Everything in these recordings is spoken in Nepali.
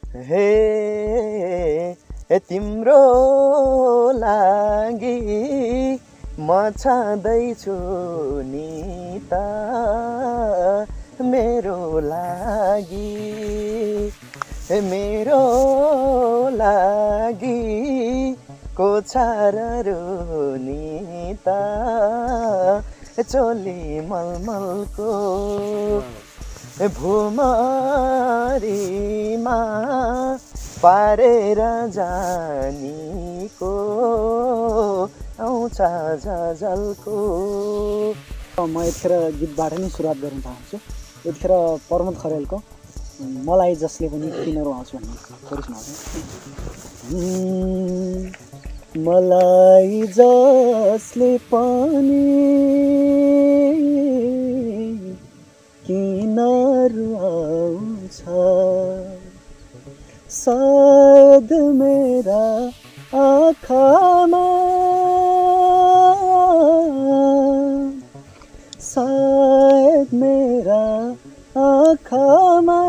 हे तिम्रो लागि म छाँदैछु नि त मेरो लागि मेरो लागि को छाररो नि त चोली मलमलको भुमरीमा पारेर जानीको आउँछ झलको। म यतिखेर गीतबाट नै सुरुवात गर्न चाहन्छु। यतिखेर प्रमोद खरेलको मलाई जसले पनि किनेर आउँछु भन्ने थोरै सुनाउँछु। मलाई जसले पनि किनेर आउँछ सायद मेरा आँखामा सायद मेरा आँखामा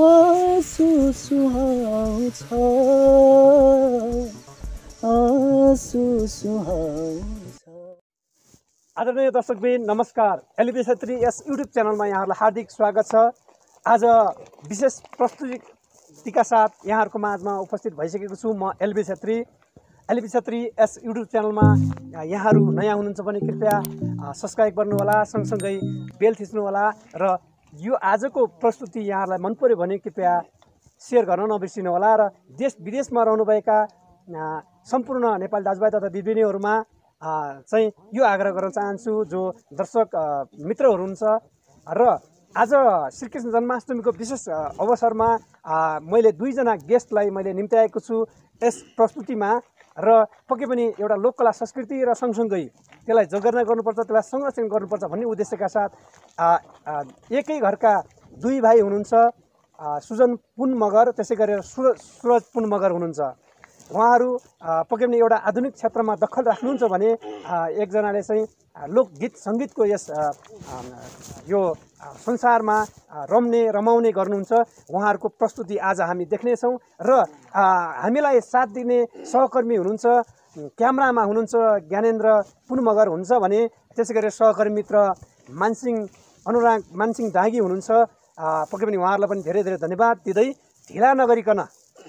आँसु सुहाउँछ आँसु सुहाउँछ। आदरणीय दर्शकबिन नमस्कार। एलबी क्षेत्री यस युट्युब च्यानलमा यहाँहरूलाई हार्दिक स्वागत छ। आज विशेष प्रस्तुतिका साथ यहाँहरूको माझमा उपस्थित भइसकेको छु। म एलबी क्षेत्री यस युट्युब च्यानलमा यहाँहरू नयाँ हुनुहुन्छ भने कृपया सब्सक्राइब गर्नुहोला, सँगसँगै बेल थिच्नुहोला र यो आजको प्रस्तुति यहाँहरूलाई मन पर्यो भने कृपया सेयर गर्न नबिर्सिनुहोला र देश विदेशमा रहनुभएका सम्पूर्ण नेपाली दाजुभाइ तथा दिदीबहिनीहरूमा चाहिँ यो आग्रह गर्न चाहन्छु जो दर्शक मित्रहरू हुनुहुन्छ र आज श्रीकृष्ण जन्माष्टमीको विशेष अवसरमा मैले दुईजना गेस्टलाई मैले निम्त्याएको छु यस प्रस्तुतिमा र पक्कै पनि एउटा लोककला संस्कृति र सँगसँगै त्यसलाई जोगार्न गर्नुपर्छ, त्यसलाई संरक्षण गर्नुपर्छ भन्ने उद्देश्यका साथ एकै घरका दुई भाइ हुनुहुन्छ, सुजन पुन मगर, त्यसै गरेर सुरज पुन मगर हुनुहुन्छ। उहाँहरू पक्कै पनि एउटा आधुनिक क्षेत्रमा दखल राख्नुहुन्छ भने एकजनाले चाहिँ लोकगीत सङ्गीतको यस यो संसारमा रमाउने गर्नुहुन्छ। उहाँहरूको प्रस्तुति आज हामी देख्नेछौँ र हामीलाई साथ दिने सहकर्मी हुनुहुन्छ, क्यामरामा हुनुहुन्छ ज्ञानेन्द्र पुन मगर हुनुहुन्छ भने त्यसै गरेर सहकर्मी मित्र अनुराग मानसिङ दागी हुनुहुन्छ। पक्कै पनि उहाँहरूलाई पनि धेरै धेरै धन्यवाद दिँदै ढिला नगरिकन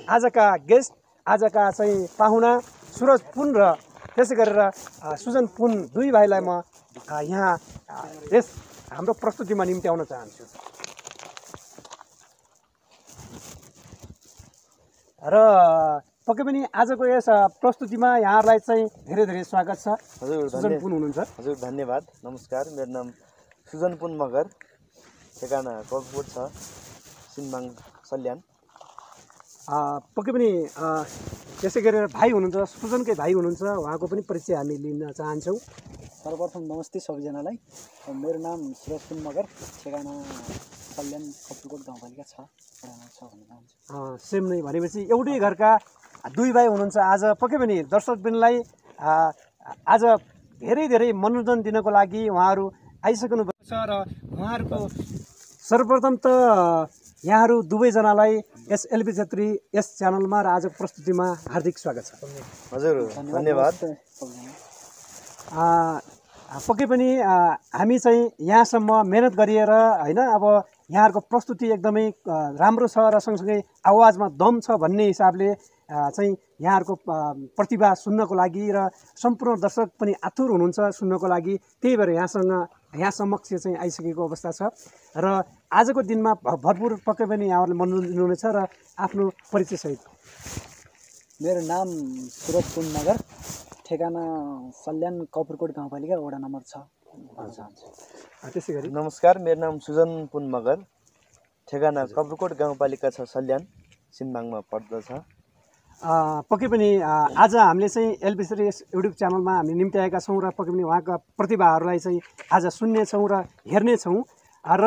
आजका गेस्ट, आजका चाहिँ पाहुना सुरज पुन र त्यसै गरेर सुजन पुन दुई भाइलाई म यहाँ यस हाम्रो प्रस्तुतिमा निम्त्याउन चाहन्छु। र पक्कै पनि आजको यस प्रस्तुतिमा यहाँहरूलाई चाहिँ धेरै धेरै स्वागत छ। हजुर सुजन पुन हुनुहुन्छ। हजुर धन्यवाद। नमस्कार, मेरो नाम सुजन पुन मगर, ठेगाना ककपुर छ, सिन्बाङ सल्यान। पक्कै पनि त्यसै गरेर भाइ हुनुहुन्छ, सुजनकै भाइ हुनुहुन्छ, उहाँको पनि परिचय हामी लिन चाहन्छौँ। सर्वप्रथम नमस्ते सबैजनालाई। मेरो नाम सुरज पुन मगर, ठेगाना सल्यान कपुरकोट गाउँपालिका 6 भन्न चाहन्छु। सेम नै भनेपछि एउटै घरका दुई भाइ हुनुहुन्छ। आज पक्कै पनि दर्शकबिनलाई आज धेरै धेरै मनोरञ्जन दिनको लागि उहाँहरू आइसक्नु भएको छ र उहाँहरूको सर्वप्रथम त यहाँहरू दुवैजनालाई यस एलबी क्षेत्री यस च्यानलमा र आजको प्रस्तुतिमा हार्दिक स्वागत छ। हजुर धन्यवाद। पक्कै पनि हामी चाहिँ यहाँसम्म मेहनत गरिएर होइन, अब यहाँहरूको प्रस्तुति एकदमै राम्रो छ र सँगसँगै आवाजमा दम छ भन्ने हिसाबले चाहिँ यहाँहरूको प्रतिभा सुन्नको लागि र सम्पूर्ण दर्शक पनि आतुर हुनुहुन्छ सुन्नको लागि, त्यही भएर यहाँ समक्ष चाहिँ आइसकेको अवस्था छ र आजको दिनमा भरपुर पक्कै पनि यहाँहरूले मनोरञ्जन लिनुहुनेछ र आफ्नो परिचयसहित। मेरो नाम सुरज पुन मगर, ठेगाना सल्यान कपुरकोट गाउँपालिका वडा नम्बर 6 भन्न चाहन्छु। त्यसै गरी नमस्कार, मेरो नाम सुजन पुन मगर, ठेगाना कपुरकोट गाउँपालिका 6 सल्यान, सिन्बाङमा पर्दछ। पक्कै पनि आज हामीले चाहिँ एलबी क्षेत्री युट्युब च्यानलमा हामी निम्त्याएका छौँ र पक्कै पनि उहाँका प्रतिभाहरूलाई चाहिँ आज सुन्नेछौँ र हेर्नेछौँ र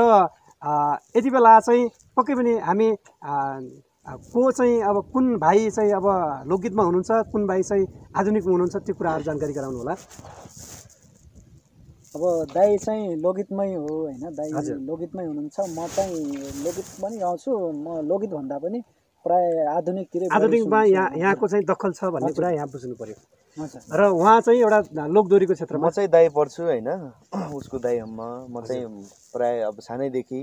यति बेला चाहिँ पक्कै पनि हामी को चाहिँ अब कुन भाइ चाहिँ अब लोकगीतमा हुनुहुन्छ, कुन भाइ चाहिँ आधुनिकमा हुनुहुन्छ, त्यो कुराहरू जानकारी गराउनु होला। अब दाई चाहिँ लोकगीतमै हो होइन, दाई हजुर। लोकगीतमै हुनुहुन्छ, म चाहिँ लोकगीत पनि गाउँछु, म लोकगीत भन्दा पनि प्राय आधुनिकतिरै बढी आधुनिकमा सुन्छु। यहाँको चाहिँ दखल छ भन्ने कुरा यहाँ बुझ्नु पर्यो। हजुर। र उहाँ चाहिँ एउटा लोकदोरीको क्षेत्रमा म चाहिँ दाई पढ्छु होइन, उसको दाई म चाहिँ प्राय अब सानैदेखि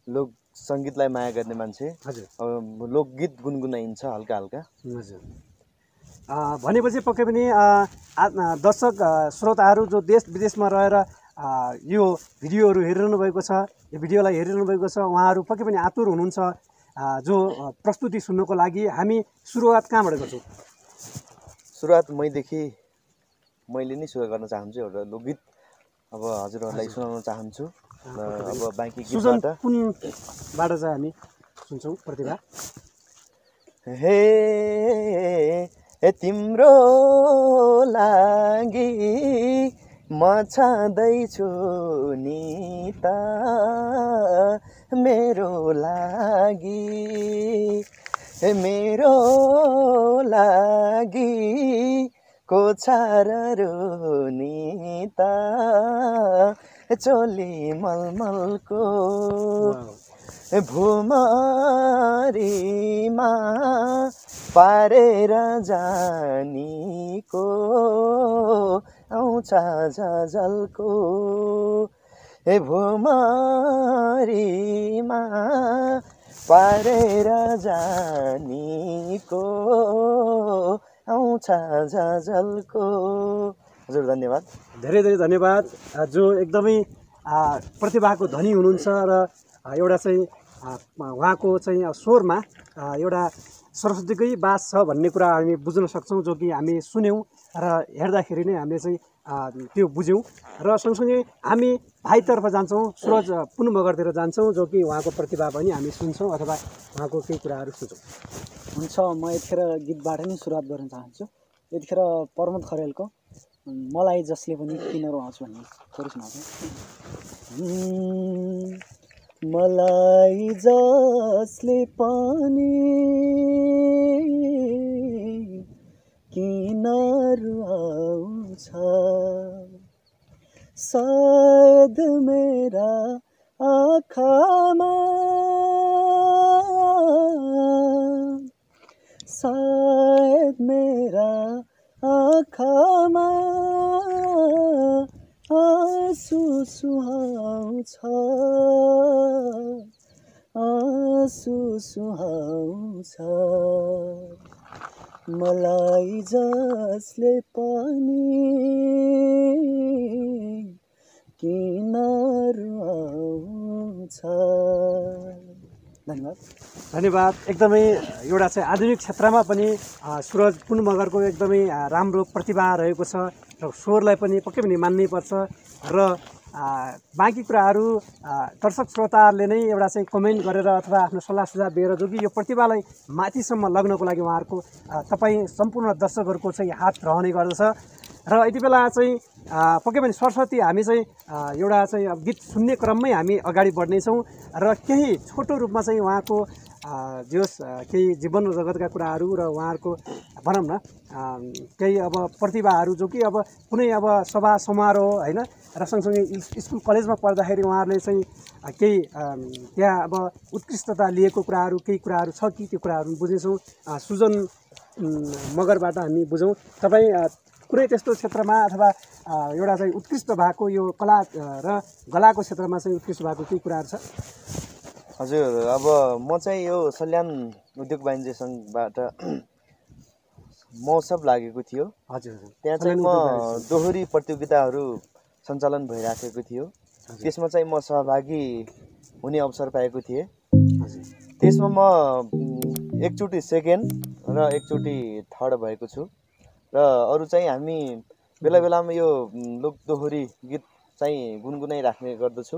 लोक सङ्गीतलाई माया गर्ने मान्छे। हजुर अब लोकगीत गुनगुनाइन्छ हल्का हल्का। हजुर। भनेपछि पक्कै पनि दर्शक श्रोताहरू जो देश विदेशमा रहेर यो भिडियोहरू हेरिरहनु भएको छ, यो भिडियोलाई हेरिरहनु भएको छ, उहाँहरू पक्कै पनि आतुर हुनुहुन्छ जो प्रस्तुति सुन्नको लागि। हामी सुरुवात कहाँबाट गर्छौँ? सुरुवात मैले नै सुरु गर्न चाहन्छु एउटा लोकगीत अब हजुरहरूलाई सुनाउन चाहन्छु। अब बाँकी सुजन गीतबाट पुनबाट चाहिँ हामी सुन्छौँ प्रतिभा। हे तिम्रो लागि म छँदैछु नि त, मेरो लागि मेरो लागि को छाररो नि त, चोली मलमलको भुमरीमा पारेर जानीको आउँछ झलको, भुमरीमा पारेर जानीको आउँछ झलको। हजुर धन्यवाद। धेरै धेरै धन्यवाद। जो एकदमै प्रतिभाको धनी हुनुहुन्छ र एउटा चाहिँ उहाँको चाहिँ स्वरमा एउटा सरस्वतीकै बास छ भन्ने कुरा हामी बुझ्न सक्छौँ, जो कि हामी सुन्यौँ र हेर्दाखेरि नै हामीले चाहिँ त्यो बुझ्यौँ। र सँगसँगै हामी भाइतर्फ जान्छौँ, सुरज पुन मगरतिर जान्छौँ, जो कि उहाँको प्रतिभा पनि हामी सुन्छौँ अथवा उहाँको केही कुराहरू सुन्छौँ। हुन्छ, म यतिखेर गीतबाट नै सुरुवात गर्न चाहन्छु। यतिखेर प्रमोद खरेलको मलाई जसले पनि किन रुवाउँछु भन्ने थोरै सुनाउँछु। मलाई जसले पनि किन रुवाउँछ, सायद मेरा आँखामा, सायद मेरा आँखामा आँसु सुहाउँछ, आँसु सुहाउँछ। मलाई जसले पनि किन रुवाउँछ। धन्यवाद। धन्यवाद। एकदमै एउटा चाहिँ आधुनिक क्षेत्रमा पनि सुरज पुन मगरको एकदमै राम्रो प्रतिभा रहेको छ र स्वरलाई पनि पक्कै पनि मान्नै पर्छ। र बाँकी कुराहरू दर्शक श्रोताहरूले नै एउटा चाहिँ कमेन्ट गरेर अथवा आफ्नो सल्लाह सुझाव दिएर, जो कि यो प्रतिभालाई माथिसम्म लग्नको लागि उहाँहरूको तपाईँ सम्पूर्ण दर्शकहरूको चाहिँ हात रहने गर्दछ। र यति बेला चाहिँ पक्कै पनि सरस्वती हामी चाहिँ एउटा चाहिँ गीत सुन्ने क्रममै हामी अगाडि बढ्नेछौँ र केही छोटो रूपमा चाहिँ उहाँको जोस् केही जीवन जगतका कुराहरू र उहाँहरूको भनौँ न केही अब प्रतिभाहरू, जो कि अब कुनै अब सभा समारोह होइन र सँगसँगै स्कुल कलेजमा पढ्दाखेरि उहाँहरूले चाहिँ केही त्यहाँ अब उत्कृष्टता लिएको कुराहरू केही कुराहरू छ कि त्यो कुराहरू बुझ्नेछौँ। सुजन मगरबाट हामी बुझौँ, तपाईँ कुनै त्यस्तो क्षेत्रमा अथवा एउटा चाहिँ उत्कृष्ट भएको यो कला र गलाको क्षेत्रमा चाहिँ उत्कृष्ट भएको केही कुराहरू छ? हजुर, अब म चाहिँ यो सल्यान उद्योग वाणिज्य सङ्घबाट महोत्सव लागेको थियो। हजुर। त्यहाँ चाहिँ म दोहोरी प्रतियोगिताहरू सञ्चालन भइराखेको थियो। त्यसमा चाहिँ म सहभागी हुने अवसर पाएको थिएँ। त्यसमा म एकचोटि सेकेन्ड र एकचोटि थर्ड भएको छु। र अरू चाहिँ हामी बेला बेलामा यो लोक दोहोरी गीत चाहिँ गुनगुनाइराख्ने गर्दछु।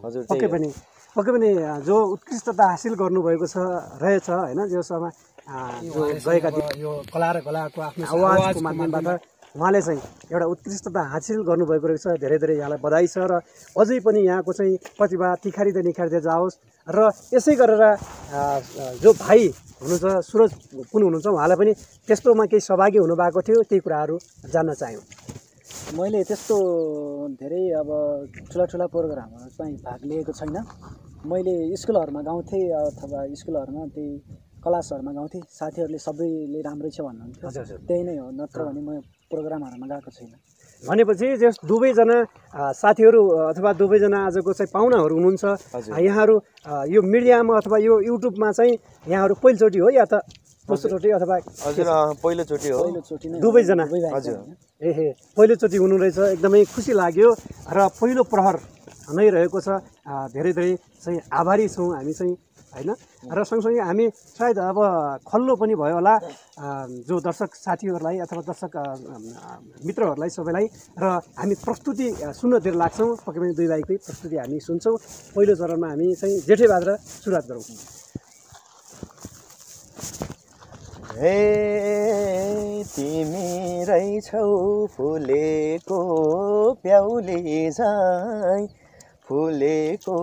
हजुर, पक्कै पनि जो उत्कृष्टता हासिल गर्नुभएको छ रहेछ होइन, जो समय जो गएका यो कला र गलाको आफ्नो आवाजको माध्यमबाट उहाँले चाहिँ एउटा उत्कृष्टता हासिल गर्नुभएको रहेछ। धेरै धेरै यहाँलाई बधाई छ र अझै पनि यहाँको चाहिँ प्रतिभा तिखारिँदै निखारिँदै जाओस्। र यसै गरेर जो भाइ हुनुहुन्छ सुरज पुन हुनुहुन्छ, उहाँलाई पनि त्यस्तोमा केही सहभागी हुनुभएको थियो, त्यही कुराहरू जान्न चाह्यौँ। मैले त्यस्तो धेरै अब ठुला प्रोग्रामहरू चाहिँ भाग लिएको छैन। मैले स्कुलहरूमा गाउँथेँ अथवा स्कुलहरूमा त्यही क्लासहरूमा गाउँथेँ। साथीहरूले सबैले राम्रै छ भन्नुहुन्थ्यो। त्यही नै हो, नत्र भने म प्रोग्रामहरूमा गएको छैन। भनेपछि जस दुवैजना साथीहरू अथवा दुवैजना आजको चाहिँ पाहुनाहरू हुनुहुन्छ, यहाँहरू यो मिडियामा अथवा यो युट्युबमा चाहिँ यहाँहरू पहिलोचोटि हो या त दोस्रोचोटि अथवा हजुर पहिलोचोटि हो। दुवैजना हजुर पहिलोचोटि हुनु रहेछ। एकदमै खुसी लाग्यो र पहिलो प्रहर नै रहेको छ। धेरै धेरै चाहिँ आभारी छौँ हामी चाहिँ होइन। र सँगसँगै हामी सायद अब खल्लो पनि भयो होला जो दर्शक साथीहरूलाई अथवा दर्शक मित्रहरूलाई सबैलाई। र हामी प्रस्तुति सुन्नतिर लाग्छौँ। पक्कै पनि दुई भाइकै प्रस्तुति हामी सुन्छौँ। पहिलो चरणमा हामी चाहिँ जेठेबाद र सुरुवात गरौँ। हे तिमी रहेछौ फुलेको प्याउली झै, फुलेको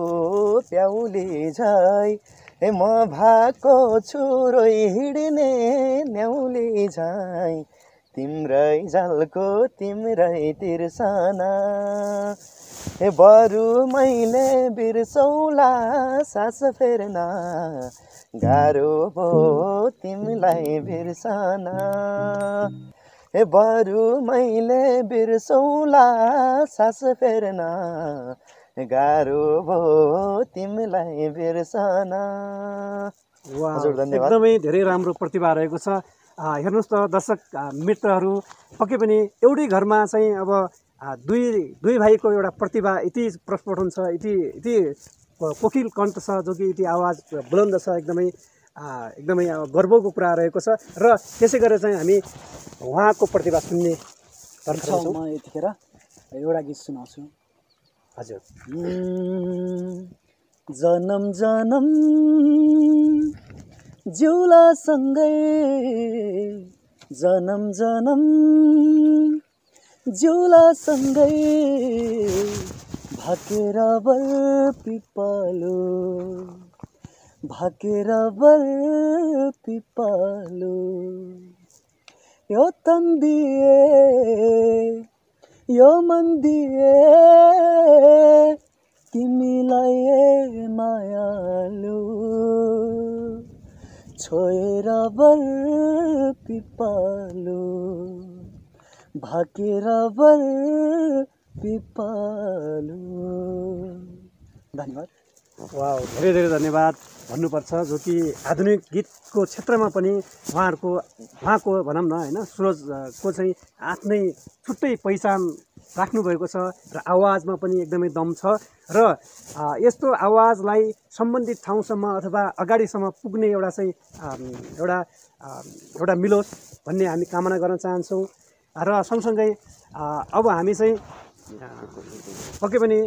प्याउली झै। हे म भएको छु रोइ हिँड्ने न्याउली झै, तिम्रै झल्को तिम्रै तिर्सना। हे बरु मैले बिर्सौला सास फेर्न, गाह्रो भो तिमीलाई बिर्सना। हे बरु मैले बिर्सौला सास फेर्न, गाह्रो भो तिमीलाई बिर्सना। एकदमै धेरै राम्रो प्रतिभा रहेको छ। हेर्नुहोस् त दर्शक मित्रहरू, पक्कै पनि एउटै घरमा चाहिँ अब दुई भाइको एउटा प्रतिभा यति प्रस्फुट हुन्छ, यति कोकिल कण्ठ छ, जो कि यति आवाज बुलन्द छ। एकदमै गर्वको कुरा रहेको छ। र त्यसै गरेर चाहिँ हामी उहाँको प्रतिभा सुन्ने गर्छौँ। म यतिखेर एउटा गीत सुनाउँछु। हजुर। जनम जनम जिउला सँगै, जनम जनम जिउला सँगै, भाकेर बर पिपलो, भाकेर बर पिपलो। यो तन दिए यो मन दिए तिमीलाई मायालु, छोएर बर पिपलो, भाकेर बर पिपलो। धन्यवाद। वाह, धेरै धेरै धन्यवाद भन्नुपर्छ। जो कि आधुनिक गीतको क्षेत्रमा पनि उहाँको भनौँ न होइन, सुरजको चाहिँ आफ्नै छुट्टै पहिचान राख्नुभएको छ र आवाजमा पनि एकदमै दम छ। र यस्तो आवाजलाई सम्बन्धित ठाउँसम्म अथवा अगाडिसम्म पुग्ने एउटा चाहिँ एउटा मिलोस् भन्ने हामी कामना गर्न चाहन्छौँ। र सँगसँगै अब हामी चाहिँ पक्कै पनि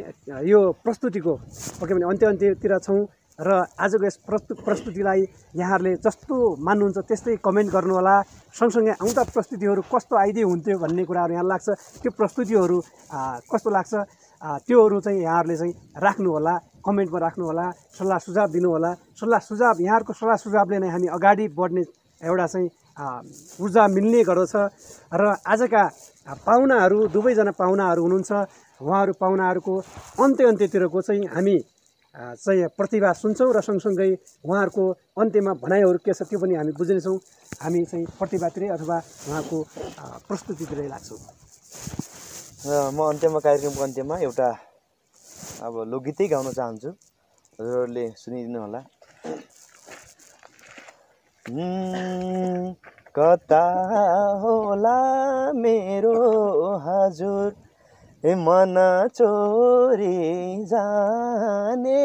यो प्रस्तुतिको पक्कै पनि अन्त्यतिर छौँ। र आजको यस प्रस्तुतिलाई यहाँहरूले जस्तो मान्नुहुन्छ त्यस्तै कमेन्ट गर्नुहोला। सँगसँगै आउँदा प्रस्तुतिहरू कस्तो आइदिए हुन्थ्यो भन्ने कुराहरू यहाँ लाग्छ, त्यो प्रस्तुतिहरू कस्तो लाग्छ त्योहरू चाहिँ यहाँहरूले चाहिँ राख्नुहोला, कमेन्टमा राख्नुहोला, सल्लाह सुझाव दिनुहोला। सल्लाह सुझाव, यहाँहरूको सल्लाह सुझावले नै हामी अगाडि बढ्ने एउटा चाहिँ ऊर्जा मिल्ने गर्दछ। र आजका पाहुनाहरू, दुवैजना पाहुनाहरू हुनुहुन्छ। उहाँहरू पाहुनाहरूको अन्त्यतिरको चाहिँ हामी चाहिँ प्रतिभा सुन्छौँ र सँगसँगै उहाँहरूको अन्त्यमा भनाइहरू के छ त्यो पनि हामी बुझ्नेछौँ। हामी चाहिँ प्रतिभातिरै अथवा उहाँको प्रस्तुतितिरै लाग्छौँ। म अन्त्यमा, कार्यक्रमको अन्त्यमा एउटा अब लोकगीतै गाउन चाहन्छु, हजुरहरूले सुनिदिनु होला। कता होला मेरो हजुर, हे मन चोरी जाने,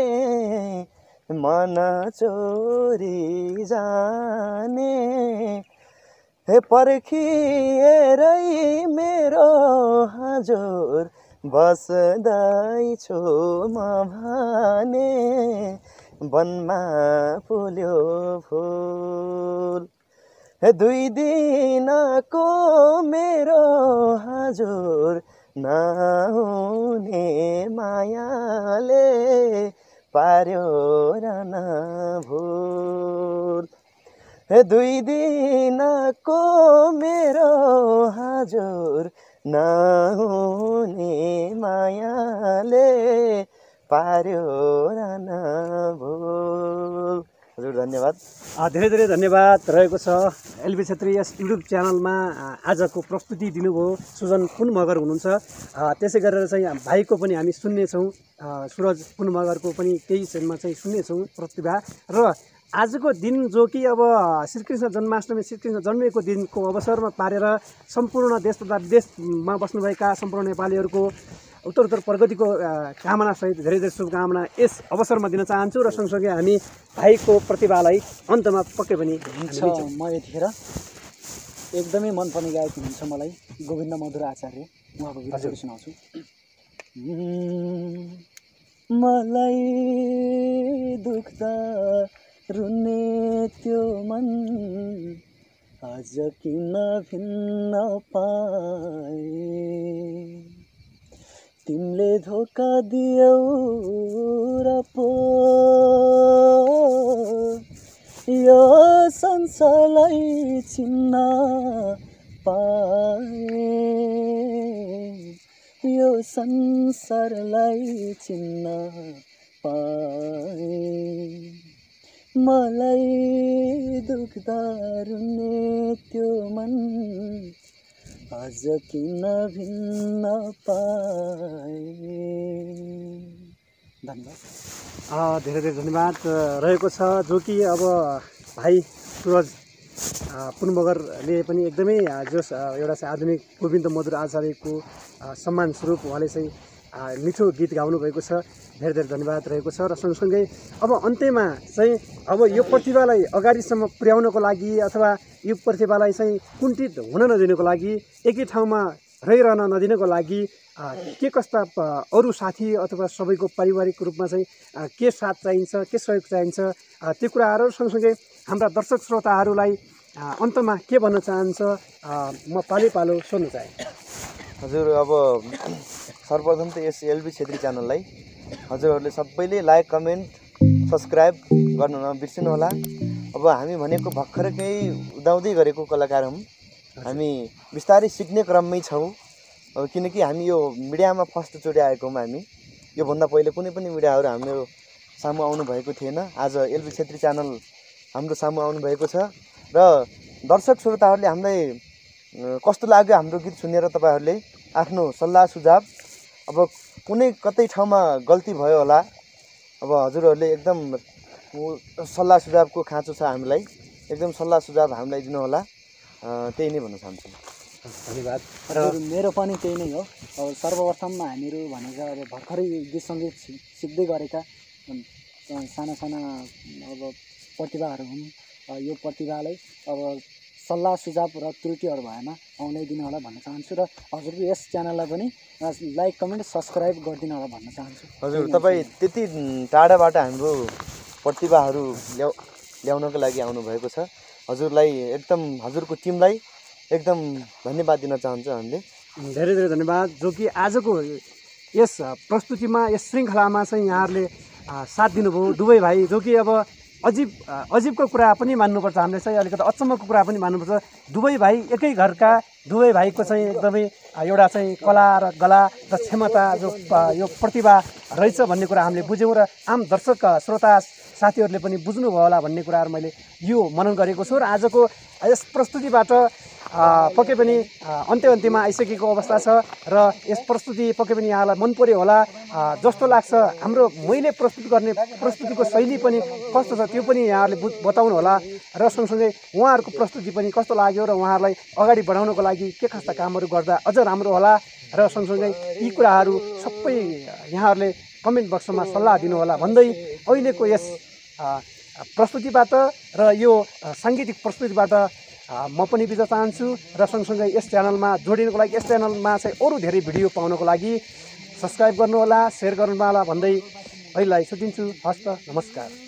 मन चोरी जाने। हे पर्खिएरै मेरो हजुर, बस्दैछु म भने, वनमा फुल्यो फुल। हे 2 दिनको मेरो हजुर, नहुने मायाले पार्यो रन भुल। हे 2 दिनको मेरो हजुर, नहुने मायाले पार्यो रान भोल। हजुर धन्यवाद। धेरै धेरै धन्यवाद रहेको छ। एलबी छेत्री यस युट्युब च्यानलमा आजको प्रस्तुति दिनुभयो सुजन पुन मगर हुनुहुन्छ। त्यसै गरेर चाहिँ भाइको पनि हामी सुन्नेछौँ, सुरज पुन मगरको पनि केही क्षणमा चाहिँ सुन्नेछौँ प्रतिभा। र आजको दिन जो कि अब श्रीकृष्ण जन्माष्टमी, श्रीकृष्ण जन्मेको दिनको अवसरमा पारेर सम्पूर्ण देश तथा विदेशमा बस्नुभएका सम्पूर्ण नेपालीहरूको उत्तरोत्तर प्रगतिको कामनासहित धेरै धेरै शुभकामना यस अवसरमा दिन चाहन्छु। र सँगसँगै हामी भाइको प्रतिभालाई अन्तमा पक्कै पनि म यतिखेर एकदमै मनपर्ने गायक हुनुहुन्छ मलाई गोविन्द मधुर आचार्य, उहाँको गीतहरू सुनाउँछु। मलाई दुख्दा रुने त्यो मन आज किन भिन्न पाए, तिमीले धोका दियौ र पो यो संसारलाई चिन्न पाए, यो संसारलाई चिन्न पाए। मलाई दुख्दा रुने त्यो मन आज किन भिन्न पाए। धन्यवाद। धेरै धेरै धन्यवाद रहेको छ। जो कि अब भाइ सुरज पुन मगरले पनि एकदमै जस एउटा चाहिँ आधुनिक गोविन्द मधुर आचार्यको सम्मान स्वरूप उहाँले चाहिँ मिठो गीत गाउनु भएको छ। धेरै धेरै धन्यवाद रहेको छ। र सँगसँगै अब अन्त्यमा चाहिँ अब यो प्रतिभालाई अगाडिसम्म पुर्याउनको लागि अथवा यो प्रतिभालाई चाहिँ कुण्ठित हुन नदिनको लागि, एकै ठाउँमा रहिरहन नदिनको लागि के कस्ता अरू साथी अथवा सबैको पारिवारिक रूपमा चाहिँ के साथ चाहिन्छ, के सहयोग चाहिन्छ, त्यो कुराहरू सँगसँगै हाम्रा दर्शक श्रोताहरूलाई अन्तमा के भन्न चाहन्छ, म पालो पालो सोध्न चाहे। हजुर अब सर्वप्रथम त यस एलबी छेत्री च्यानललाई हजुरहरूले सबैले लाइक, कमेन्ट, सब्सक्राइब गर्न नबिर्सिनु होला। अब हामी भनेको भर्खर केही उदाउँदै गरेको कलाकार हौँ, हामी बिस्तारै सिक्ने क्रममै छौँ। अब किनकि हामी यो मिडियामा फर्स्टचोटि आएको हौँ। हामी योभन्दा पहिले कुनै पनि मिडियाहरू हाम्रो सामु आउनु भएको थिएन। आज एलबी छेत्री च्यानल हाम्रो सामु आउनु भएको छ र दर्शक श्रोताहरूले हामीलाई कस्तो लाग्यो हाम्रो गीत सुनेर तपाईँहरूले आफ्नो सल्लाह सुझाव, अब कुनै कतै ठाउँमा गल्ती भयो होला, अब हजुरहरूले एकदम सल्लाह सुझावको खाँचो छ हामीलाई, एकदम सल्लाह सुझाव हामीलाई दिनु होला। त्यही नै भन्न चाहन्छु। धन्यवाद। र मेरो पनि त्यही नै हो। अब सर्वप्रथममा हामीहरू भनेको अब भर्खरै गीत सङ्गीत सिक्दै गरेका साना साना अब प्रतिभाहरू हुन्। यो प्रतिभालाई अब सल्लाह सुझाव र त्रुटिहरू भएमा आउनै दिनु होला भन्न चाहन्छु। र हजुरको यस च्यानललाई पनि लाइक, कमेन्ट, सब्सक्राइब गरिदिनु होला भन्न चाहन्छु। हजुर तपाईँ त्यति टाढाबाट हाम्रो प्रतिभाहरू ल्याउनको लागि आउनुभएको छ। हजुरलाई एकदम, हजुरको टिमलाई एकदम धन्यवाद दिन चाहन्छु हामीले। धेरै धेरै धन्यवाद। जो कि आजको यस प्रस्तुतिमा, यस श्रृङ्खलामा चाहिँ यहाँहरूले साथ दिनुभयो दुवै भाइ। जो कि अब अजीबको कुरा पनि मान्नुपर्छ, हामीले चाहिँ अलिकति अचम्मको कुरा पनि मान्नुपर्छ। दुवै भाइ एकै घरका, दुवै भाइको चाहिँ एकदमै एउटा चाहिँ कला र गला र क्षमता, जो यो प्रतिभा रहेछ भन्ने कुरा हामीले बुझ्यौँ र आम दर्शक श्रोता साथीहरूले पनि बुझ्नुभयो होला भन्ने कुराहरू मैले यो मनन गरेको छु। र आजको यस प्रस्तुतिबाट पक्कै पनि अन्त्यमा आइसकेको अवस्था छ र यस प्रस्तुति पक्कै पनि यहाँलाई मन पर्यो होला जस्तो लाग्छ। हाम्रो मैले प्रस्तुत गर्ने प्रस्तुतिको शैली पनि कस्तो छ त्यो पनि यहाँहरूले बताउनु होला। र सँगसँगै उहाँहरूको प्रस्तुति पनि कस्तो लाग्यो र उहाँहरूलाई अगाडि बढाउनको लागि के कस्ता कामहरू गर्दा अझ राम्रो होला। र सँगसँगै यी कुराहरू सबै यहाँहरूले कमेन्ट बक्समा सल्लाह दिनु होला भन्दै अहिलेको यस प्रस्तुतिबाट र यो साङ्गीतिक प्रस्तुतिबाट म पनि बिदा चाहन्छु। र सँगसँगै यस च्यानलमा जोडिनको लागि, यस च्यानलमा चाहिँ अरू धेरै भिडियो पाउनको लागि सब्सक्राइब गर्नुहोला, सेयर गर्नुहोला भन्दै अहिलेलाई छुट्टिन्छु। हस्त, नमस्कार।